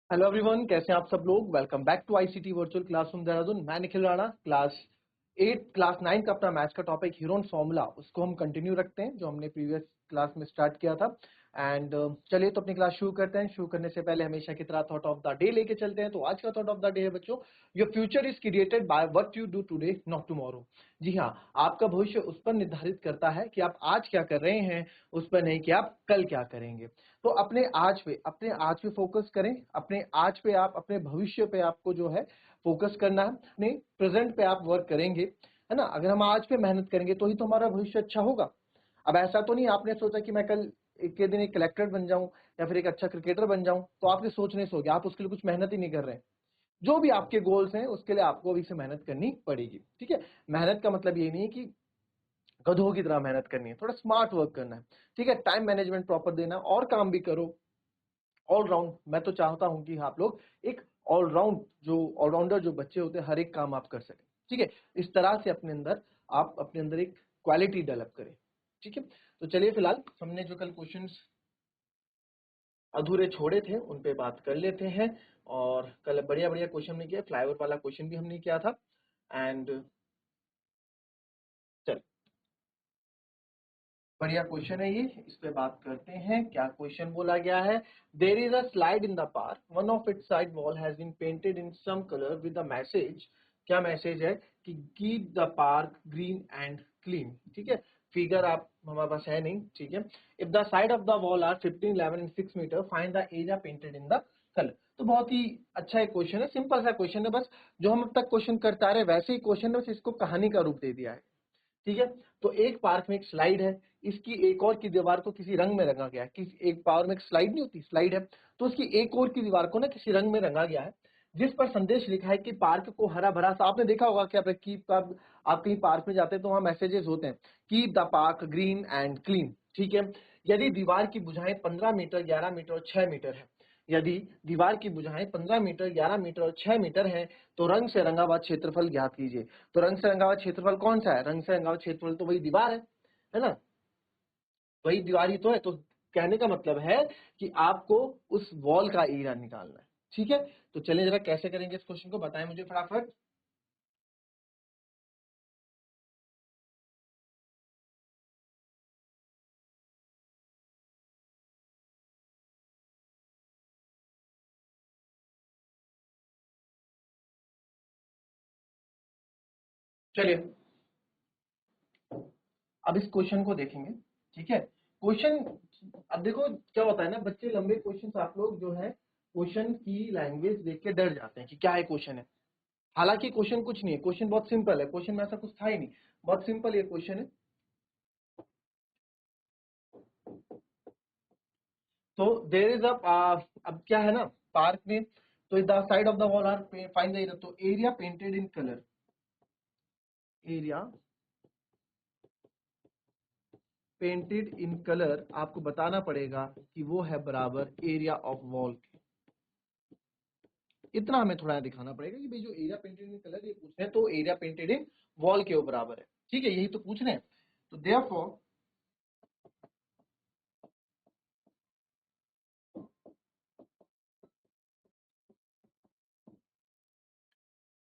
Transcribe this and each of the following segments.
Hello everyone, कैसे हैं आप सब लोग। Welcome back to ICT virtual classroom Dehradun. मैं निखिल राणा। क्लास 9 का अपना मैथ्स का टॉपिक हीरोन फॉर्मूला, उसको हम कंटिन्यू रखते हैं जो हमने प्रीवियस क्लास में स्टार्ट किया था। एंड चलिए तो अपनी क्लास शुरू करते हैं। शुरू करने से पहले हमेशा की तरह थॉट ऑफ द डे लेके चलते हैं। तो आज का थॉट ऑफ द डे है बच्चों, your future is created by what you do today not tomorrow. जी हाँ, आपका भविष्य उस पर निर्धारित करता है कि आप आज क्या कर रहे हैं, उस पर नहीं कि आप कल क्या करेंगे। तो अपने आज पे फोकस करें। अपने आज पे आप, अपने भविष्य पे आपको जो है फोकस करना है। अपने प्रेजेंट पे आप वर्क करेंगे, है ना। अगर हम आज पे मेहनत करेंगे तो ही तो हमारा भविष्य अच्छा होगा। अब ऐसा तो नहीं आपने सोचा कि मैं कल एक के दिन एक कलेक्टर बन जाऊं या फिर एक अच्छा क्रिकेटर बन जाऊं, तो आपके सोचने से हो गया। आप उसके लिए कुछ मेहनत ही नहीं कर रहे हैं। जो भी आपके गोल्स हैं उसके लिए आपको अभी से मेहनत करनी पड़ेगी। ठीक है, मेहनत का मतलब ये नहीं है कि गधों की तरह मेहनत करनी है, थोड़ा स्मार्ट वर्क करना है। ठीक है, टाइम मैनेजमेंट प्रॉपर देना, और काम भी करो। ऑलराउंड, मैं तो चाहता हूं कि आप लोग एक ऑलराउंडर जो बच्चे होते हैं, हर एक काम आप कर सकें। ठीक है, इस तरह से आप अपने अंदर एक क्वालिटी डेवलप करें। ठीक है, तो चलिए फिलहाल हमने जो कल क्वेश्चंस अधूरे छोड़े थे उन पे बात कर लेते हैं। और कल बढ़िया बढ़िया क्वेश्चन हमने किया, फ्लाईओवर वाला क्वेश्चन भी हमने किया था। एंड चल, बढ़िया क्वेश्चन है ये, इस पे बात करते हैं। क्या क्वेश्चन बोला गया है? There is a slide in the park, one of its side wall has been painted in some colour with the message. क्या मैसेज है? कि keep the park green and clean. ठीक है, फिगर आप हमारे पास है नहीं। ठीक है, if the side of the wall are 15, 11 and 6 metre, find the area painted in the colour. तो बहुत ही अच्छा एक क्वेश्चन है, सिंपल सा क्वेश्चन है। बस जो हम अब तक क्वेश्चन करते आ रहे हैं वैसे ही क्वेश्चन है, बस इसको कहानी का रूप दे दिया है। ठीक है, तो एक पार्क में एक स्लाइड है, इसकी एक और की दीवार को किसी रंग में रंगा गया है। एक पार्क में एक स्लाइड नहीं होती, स्लाइड है, तो उसकी एक और की दीवार को ना किसी रंग में रंगा गया है, जिस पर संदेश लिखा है कि पार्क को हरा भरा सा। आपने देखा होगा कि आप कहीं पार्क में जाते हैं तो वहां मैसेजेस होते हैं, keep the park green and clean. ठीक है, यदि दीवार की भुजाएं 15 मीटर, 11 मीटर और 6 मीटर है, यदि दीवार की भुजाएं 15 मीटर, 11 मीटर और 6 मीटर है, तो रंग से रंगा हुआ क्षेत्रफल ज्ञात कीजिए। तो रंग से रंगा हुआ क्षेत्रफल कौन सा है? रंग से रंगा हुआ क्षेत्रफल तो वही दीवार है ना, वही दीवार ही तो है। तो कहने का मतलब है कि आपको उस वॉल का एरिया निकालना है। ठीक है, तो चलिए जरा कैसे करेंगे इस क्वेश्चन को, बताएं मुझे फटाफट। चलिए अब इस क्वेश्चन को देखेंगे। ठीक है, क्वेश्चन, अब देखो क्या होता है ना, बच्चे लंबे क्वेश्चन आप लोग जो है क्वेश्चन की लैंग्वेज देख के डर जाते हैं कि क्या है क्वेश्चन है। हालांकि क्वेश्चन कुछ नहीं है, क्वेश्चन बहुत सिंपल है, क्वेश्चन में ऐसा कुछ था ही नहीं, बहुत सिंपल ये क्वेश्चन है। तो देर इज अब क्या है ना, पार्क में, तो the side of the wall are find the area, तो area painted in colour, area painted in colour आपको बताना पड़ेगा कि वो है बराबर एरिया ऑफ वॉल के। इतना हमें थोड़ा दिखाना पड़ेगा कि भाई जो एरिया पेंटेड इन कलर ये पूछ रहे हैं, तो एरिया पेंटेड इन वॉल के वो बराबर है। ठीक है, यही तो पूछ रहे हैं। तो therefore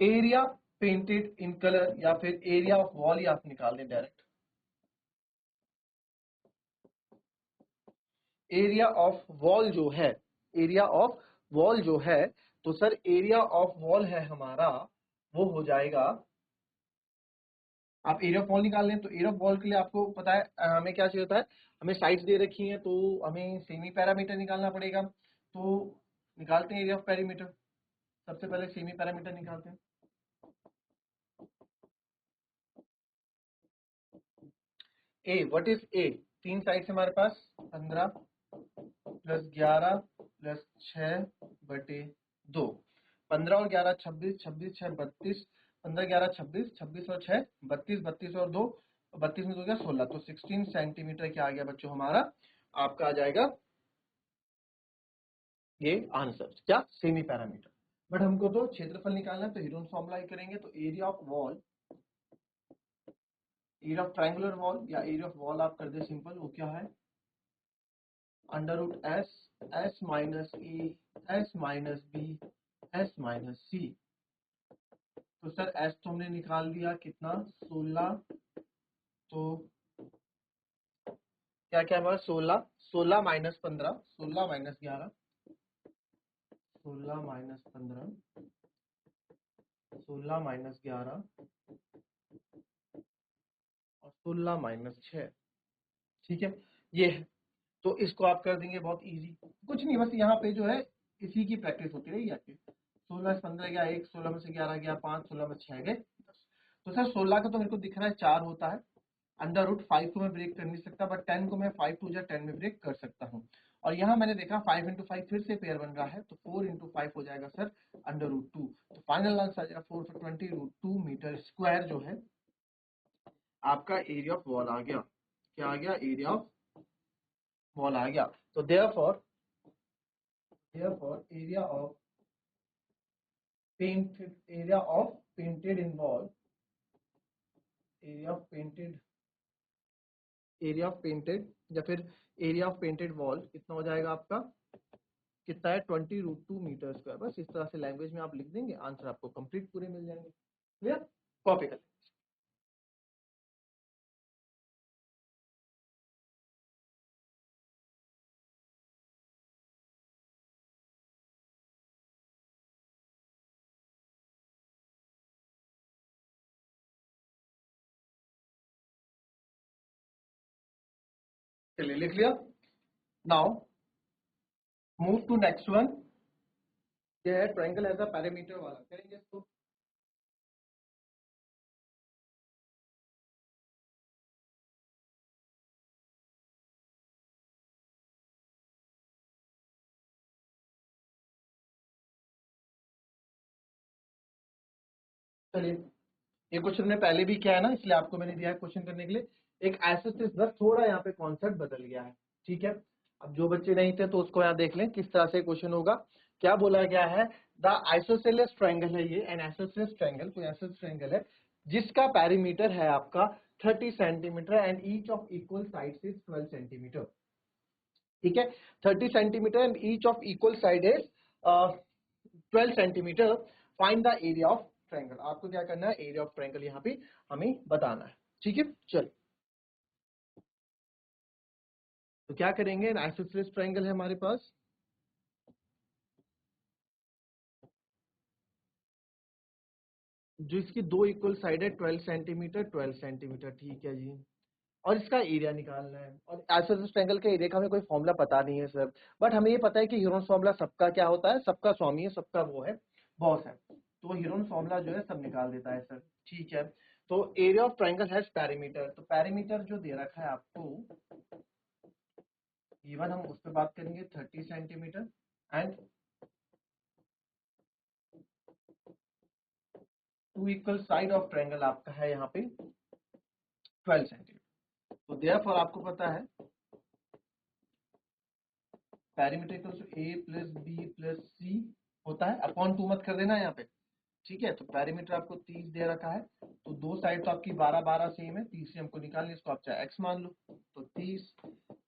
area painted in colour या फिर एरिया ऑफ वॉल, या आप निकाल दें डायरेक्ट, एरिया ऑफ वॉल जो है, एरिया ऑफ वॉल जो है, तो सर एरिया ऑफ वॉल है हमारा, वो हो जाएगा, आप एरिया ऑफ वॉल निकाल लें। तो एरिया ऑफ वॉल के लिए आपको पता है हमें क्या चाहिए होता है, हमें साइड्स दे रखी हैं, तो हमें सेमी पैरामीटर निकालना पड़ेगा। तो निकालते हैं एरिया ऑफ पैरामीटर। सबसे पहले सेमी पैरामीटर निकालते हैं। ए, व्हाट इज ए? तीन साइड से हमारे पास 15 प्लस 11 प्लस 6/2, 15 और 11 26, 26 6 32, 15 11 26, 26 और 6 32, 32 और 2, 32 में 2 गया 16, तो 16 सेंटीमीटर क्या आ गया बच्चों हमारा, आपका आ जाएगा ये आंसर, क्या? Semi parameter. बट हमको तो क्षेत्रफल निकालना है, तो हीरोन फॉर्मूला ही करेंगे। तो area of wall, area of triangular wall या एरिया ऑफ वॉल आप कर दे सिंपल, वो क्या है? Under root S, S minus A, S minus B, S minus C. तो सर एस तो हमने निकाल दिया कितना 16, तो क्या क्या हुआ 16, 16 माइनस 15, 16 माइनस 11, 16 माइनस 15, 16 माइनस 11 और 16 माइनस 6। ठीक है, ये है। तो इसको आप कर देंगे बहुत इजी, कुछ नहीं, बस यहाँ पे जो है इसी की प्रैक्टिस होती रहेगी आपकी। 16 से 15 गया 1, 16 में से 11 गया 5, 16 में 6 गए 10। तो सर 16 का तो मेरे को दिख रहा है 4 होता है, अंडर रूट 5 को मैं ब्रेक कर नहीं सकता, बट 10 को मैं 5 टू 10 में ब्रेक कर सकता हूँ। और यहाँ मैंने देखा 5 इंटू 5 फिर से पेयर बन रहा है, तो 4 इंटू 5 हो जाएगा सर अंडर रूट 2। तो फाइनल आंसर आ जाएगा 4 for 20 रूट 2 मीटर स्क्वायर जो है आपका एरिया ऑफ वॉल आ गया। क्या आ गया? एरिया ऑफ वॉल आ गया। तो therefore area of painted in wall, area of painted या फिर एरिया ऑफ पेंटेड वॉल कितना हो जाएगा आपका? कितना है? 20 रूट 2 मीटर स्क्वायर। बस इस तरह से लैंग्वेज में आप लिख देंगे, आंसर आपको कंप्लीट पूरे मिल जाएंगे। क्लियर? कॉपी कर। चलिए लिख लिया। Now move to next one. ये है ट्रायंगल एज अ पैरामीटर वाला, करेंगे इसको। चलिए, ये क्वेश्चन में पहले भी किया है ना, इसलिए आपको मैंने दिया है क्वेश्चन करने के लिए। एक एसिस बस थोड़ा यहाँ पे कॉन्सेप्ट बदल गया है। ठीक है, अब जो बच्चे नहीं थे तो उसको यहाँ देख लें किस तरह से क्वेश्चन होगा। क्या बोला गया है? द आइसोसेलेस ट्रायंगल है ये, एन आइसोसेलेस ट्रायंगल, कोई आइसोसेलेस ट्रायंगल है जिसका पेरीमीटर है आपका 30 centimetre and each of equal sides is 12 centimetre. ठीक है, 30 centimetre and each of equal side is 12 centimetre. Find the area of triangle. आपको क्या करना है? एरिया ऑफ ट्रायंगल यहाँ पे हमें बताना है। ठीक है, चल तो क्या करेंगे? आइसोसेलेस ट्रायंगल है हमारे पास, जो इसकी दो इक्वल साइड है 12 सेंटीमीटर 12 सेंटीमीटर। ठीक है जी, और इसका एरिया निकालना है। और आइसोसेलेस ट्रायंगल के एरिया का हमें कोई फॉर्मूला पता नहीं है सर, बट हमें ये पता है कि ह्यूरोन्स फॉर्मूला सबका क्या होता है? सबका स्वामी है, सबका वो है, बॉस है। तो ह्यूरोन्स फॉर्मूला जो है सब निकाल देता है सर। ठीक है, तो area of triangle has perimeter. तो पेरीमीटर जो दे रखा है आपको, इवन हम उस पर बात करेंगे 30 centimetre and two equal side of triangle आपका है यहाँ पे 12 सेंटीमीटर। तो देयरफॉर आपको पता है perimeter equal to A plus B plus C होता है, अपॉन 2 मत कर देना यहाँ पे। ठीक है, तो पेरीमीटर आपको 30 दे रखा है, तो दो साइड तो आपकी 12 12 सेम है, तीसरी हमको निकालनी है, इसको आप चाहे एक्स मान लो। तो 30,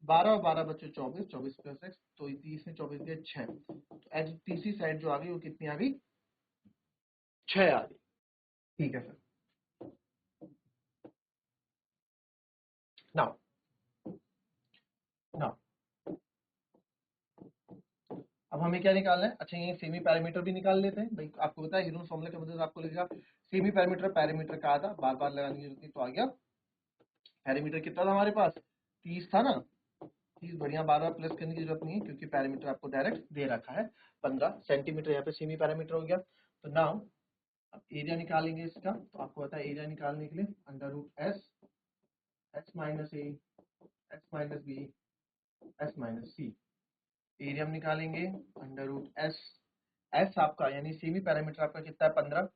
12 और 12 बच्चे 24, 24 प्लस एक्स, तो 30 में 24 दिया 6। तो एक्स तीसरी साइड जो आ गई वो कितनी आ गई? 6 आ गई। ठीक है सर। नाउ नाउ अब हमें क्या निकालना है? अच्छा, ये सेमी पैरामीटर भी निकाल लेते हैं भाई। आपको पता है ह्यूरोन्स फॉर्मूला की मदद से आपको लगेगा सेमी पैरामीटर, पैरामीटर का आधा, बार बार लगाने की जरूरत नहीं। तो आ गया पैरामीटर कितना था हमारे पास? 30 था ना, 30 बढ़िया, बार बार प्लस करने की जरूरत नहीं है क्योंकि पैरामीटर आपको डायरेक्ट दे रखा है 15 सेंटीमीटर। यहाँ पे सेमी पैरामीटर हो गया। तो नाउ अब एरिया निकालेंगे इसका। तो आपको पता है एरिया निकालने के लिए under root S, X minus A, X minus B, X minus C. Area हम निकालेंगे अंडर रूट एस, एस आपका यानी सेमी पैरामीटर आपका कितना है? 15,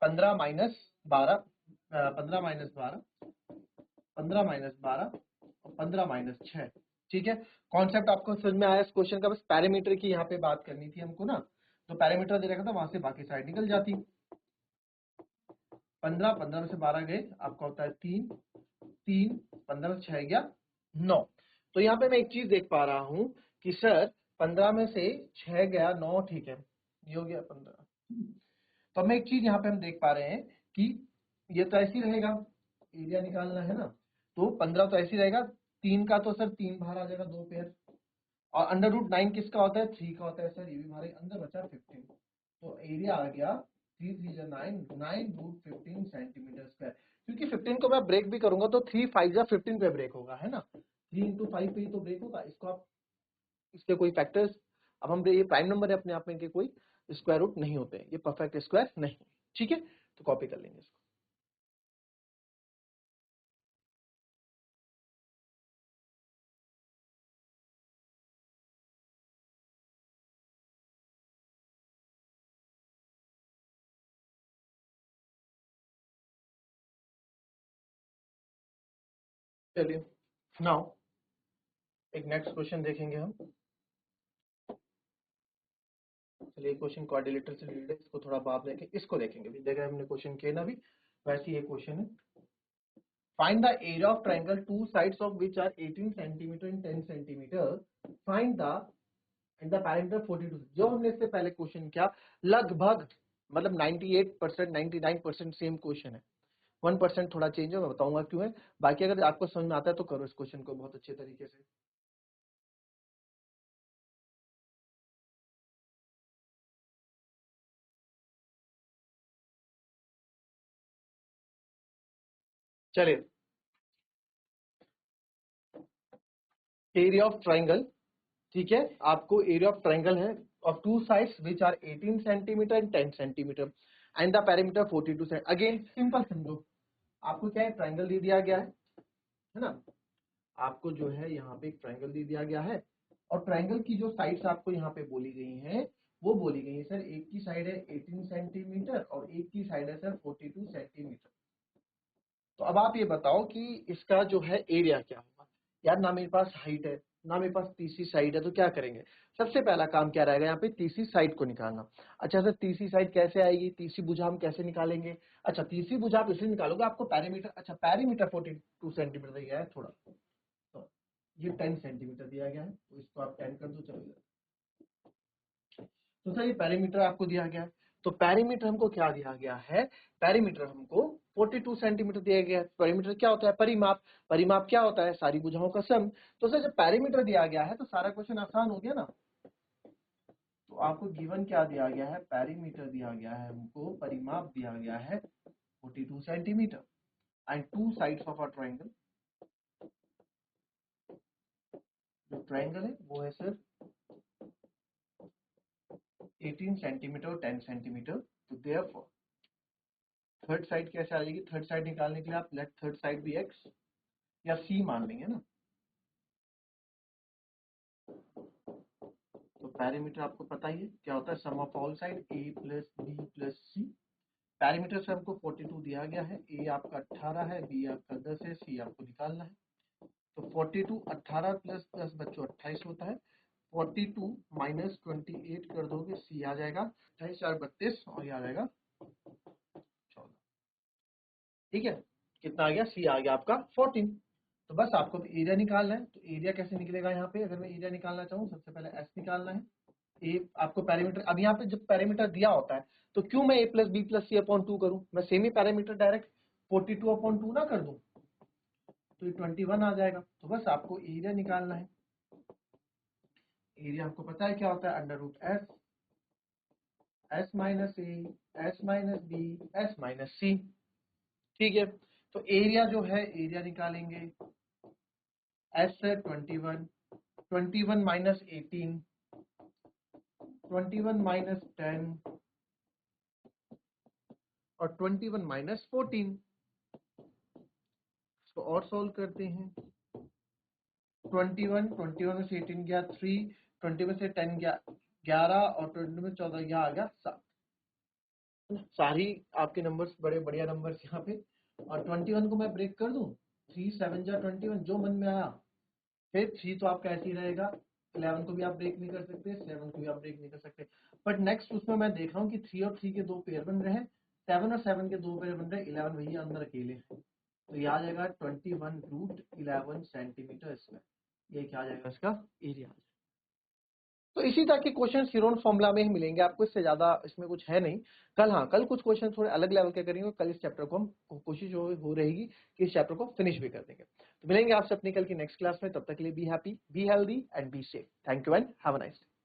15 माइनस 12, 15 माइनस 12, 15 माइनस 12 और 15 माइनस 6। ठीक है, कॉन्सेप्ट आपको समझ में आया इस क्वेश्चन का? बस पैरामीटर की यहाँ पे बात करनी थी हमको ना, तो पैरामीटर दे रखा था, वहां से बाकी साइड निकल जाती। 15, 15 में से 12 गए, आपका होता है 3, 3, 15 में 6 गया 9। तो यहाँ पे मैं एक चीज देख पा रहा हूँ कि सर 15 में से 6 गया, 9 ठीक है, ये हो गया 15। तो मैं एक चीज यहाँ पे हम देख पा रहे हैं कि ये तो ऐसे ही रहेगा, एरिया निकालना है ना, तो 15 तो ऐसे ही रहेगा, 3 का तो सर 3 बाहर आ जाएगा, 2 पेयर, और अंडर रूट 9 किसका होता है, 3 का होता है सर, ये भी हमारे अंदर बचा 15। तो एरिया आ गया 3 3 जा 9, 9 रूट 15 सेंटीमीटर स्क्वायर। क्योंकि 15 को मैं ब्रेक भी करूंगा तो 3 5 जा 15 पे ब्रेक होगा, है ना, 3 इंटू 5 पे ही तो ब्रेक होगा। इसको आप, इसके कोई फैक्टर्स, अब हम ये प्राइम नंबर है अपने आप में, इनके कोई स्क्वायर रूट नहीं होते, ये परफेक्ट स्क्वायर नहीं, ठीक है, तो कॉपी कर लेंगे इसको। चलिए नाउ एक नेक्स्ट क्वेश्चन देखेंगे हम। चलिए क्वेश्चन क्वाड्रिलेटरल से रिलेटेड, इसको थोड़ा बाद देखें, इसको देखेंगे भी, देखा हमने क्वेश्चन किया ना भी, वैसे ये क्वेश्चन है। Find the area of triangle two sides of which are 18 centimetre and 10 centimetre, find the and the parameter 42। जो हमने इससे पहले क्वेश्चन किया, लगभग मतलब 98% 99% सेम क्वेश्चन है, 1% थोड़ा चेंज है, मैं बताऊंगा क्यों है। बाकी अगर आपको समझ में आता है तो करो इस क्वेश्चन को बहुत अच्छे तरीके से। चलिए, एरिया ऑफ ट्राइंगल, ठीक है, आपको एरिया ऑफ ट्राइंगल है of two sides which are 18 centimetre and 10 centimetre and the perimeter 42 cent. Again simple समझो, आपको क्या है, ट्राइंगल दे दिया गया है ना, आपको जो है यहाँ पे एक ट्राइंगल दे दिया गया है, और ट्राइंगल की जो साइड्स आपको यहाँ पे बोली गई हैं, वो बोली गई है सर, एक की साइड है 18 सेंटीमीटर और एक की साइड है सर 42 सेंटीमीटर। तो अब आप ये बताओ कि इसका जो है एरिया क्या होगा। यार ना मेरे पास हाइट है, ना मेरे पास तीसरी साइड है, तो क्या करेंगे, सबसे पहला काम क्या रहेगा यहाँ पे, तीसरी साइड को निकालना। अच्छा सर तीसरी साइड कैसे आएगी, तीसरी भुजा हम कैसे निकालेंगे। अच्छा तीसरी भुजा आप इसलिए निकालोगे, आपको पैरीमीटर, अच्छा पैरीमीटर 42 सेंटीमीटर दिया है थोड़ा, तो ये 10 सेंटीमीटर दिया गया है, तो इसको आप 10 कर दो, चलो। तो सर ये पैरीमीटर आपको दिया गया है, तो पैरीमीटर हमको क्या दिया गया है, पैरीमीटर हमको 42 सेंटीमीटर दिया गया है। पैरीमीटर क्या होता है, परिमाप, परिमाप क्या होता है, सारी भुजाओं का सम। तो सर जब पैरीमीटर दिया गया है तो सारा क्वेश्चन आसान हो गया ना। तो आपको गिवन क्या दिया गया है, पैरीमीटर दिया गया है हमको, परिमाप दिया गया है 42 centimetre and to sides of a triangle, जो ट्रायंगल है वो है सर 18 सेंटीमीटर और 10 सेंटीमीटर। तो देयरफॉर थर्ड साइड कैसे आ जाएगी, थर्ड साइड निकालने के लिए आप लेट थर्ड साइड भी एक्स या सी मान लेंगे ना। तो पैरीमीटर आपको पता ही है क्या होता है, sum of all side A plus B plus C. Perimeter से हमको 42 दिया गया है, ए आपका 18 है, बी आपका 10 है, सी आपको निकालना है। तो 42 18 प्लस 10 बच्चों 28 होता है, 42 माइनस 28 कर दोगे, सी आ जाएगा 28 4 32 और ये आ जाएगा 14। ठीक है, कितना आ गया, सी आ गया आपका 14। तो बस आपको एरिया निकालना है, तो एरिया कैसे निकलेगा यहाँ पे, अगर मैं एरिया निकालना चाहूँ सबसे पहले एस निकालना है। ए आपको पैरामीटर, अब यहाँ पे जब पैरामीटर दिया होता है तो क्यों मैं ए प्लस बी प्लस सी अपॉन 2 करूँ, मैं सेमी पैरामीटर डायरेक्ट 42 अपॉन 2 ना कर दूं, तो ये 21 आ जाएगा। तो बस आपको एरिया निकालना है, एरिया आपको पता है क्या होता है, under root S, S minus A, S minus B, S minus C. ठीक है, तो एरिया जो है, एरिया निकालेंगे, एस है 21, 21 माइनस 18, 21 माइनस 10 और 21 माइनस 14। इसको और सोल्व करते हैं, 21 21 में से 18 गया 3, 20 में से 10 गया 11 और 20 में 14 गया आ गया 7। सारी आपके नंबर्स बड़े बढ़िया नंबर्स यहाँ पे। और 21 को मैं ब्रेक कर दूं, 3 7 जा 21, जो मन में आया। फिर 3 तो आपका ऐसे ही रहेगा, 11 को भी आप ब्रेक नहीं कर सकते, 7 को भी आप ब्रेक नहीं कर सकते। बट नेक्स्ट उसमें मैं देख रहा हूँ कि 3 और 3 के 2 पेयर बन रहे हैं, 7 और 7 के 2 पेयर बन रहे हैं, 11 भैया अंदर अकेले हैं। तो ये आ जाएगा 21√11 सेंटीमीटर स्क्वायर। ये क्या आ जाएगा इसका एरिया। तो इसी तरह के क्वेश्चन हीरोन फॉर्मूला में ही मिलेंगे आपको, इससे ज्यादा इसमें कुछ है नहीं। कल हाँ, कल कुछ क्वेश्चन थोड़े अलग लेवल के करेंगे, कल इस चैप्टर को हम कोशिश हो रहेगी कि इस चैप्टर को फिनिश भी कर देंगे। तो मिलेंगे आपसे अपनी कल की नेक्स्ट क्लास में, तब तक के लिए be happy, be healthy and be safe. Thank you and have a nice day.